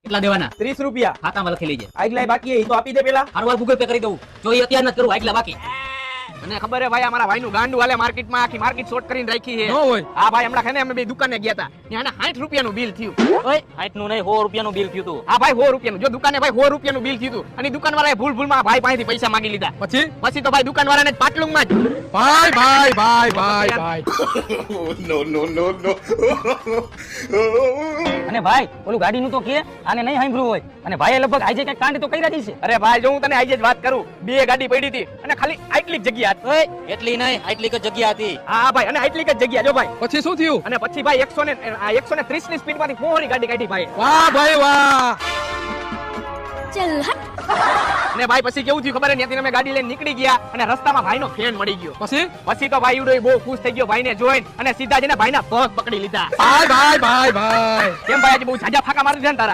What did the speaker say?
કેટલા દેવાના? 30 રૂપિયા. ખાતામાં લખી લેજે. આગલા બાકી હે, ઈ તો આપી દે પેલા. હારવાર ગૂગલ પે કરી દઉં. જો એ અત્યાર નથી કરું, આગલા બાકી. મને ખબર હે ભાઈ, અમારા ભાઈનું ગાંડું હાલે માર્કેટમાં, આખી માર્કેટ શોર્ટ કરીને રાખી છે. ન હોય. હા ભાઈ, હમણાં ખાને અમે બે દુકાને ગયા હતા. ત્યાં 60 રૂપિયાનું બિલ થયું. ઓય 60 નું નહીં, 100 રૂપિયાનું બિલ થયું તું. હા ભાઈ 100 રૂપિયાનું. જો દુકાને ભાઈ 100 રૂપિયાનું બિલ થયું હતું. અને દુકાનવાળાએ ભૂલમાં ભાઈ પાસેથી પૈસા માંગી લીધા. પછી તો ભાઈ દુકાનવાળાને જ પાટલુંમાં જ. ભાઈ અને ભાઈ ઓલું ગાડીનું તો કે આને નહીં સાંભળ્યું હોય. અને ભાઈએ લગભગ આજે કઈ કાંડ તો કર્યા જ છે. અરે ભાઈ, જો હું તને આજે જ વાત કરું, બે ગાડી પડી હતી અને ખાલી આટલી જ જગ્યા હતી. ઓય એટલી નહીં, આટલી જ જગ્યા હતી. હા ભાઈ, અને આટલી જ જગ્યા. જો ભાઈ, પછી શું થયું? અને પછી ભાઈ 130 ની સ્પીડમાંથી મોહરી ગાડી કાઢી ભાઈ. વાહ ભાઈ વાહ. चल हट। અને ભાઈ પછી કેવું થયું ખબર હે? ત્યાંથી અમે ગાડી લઈને નીકળી ગયા અને રસ્તામાં ભાઈનો ફેન મળી ગયો. પછી તો ભાઈ ઉડો બહુ ખુશ થઈ ગયો ભાઈને જોઈને, અને સીધા જઈને ભાઈના પગ પકડી લીધા. ભાઈ કેમ ભાઈ આજે બહુ ઝાઝા ફાકા મારી છે ને તારા?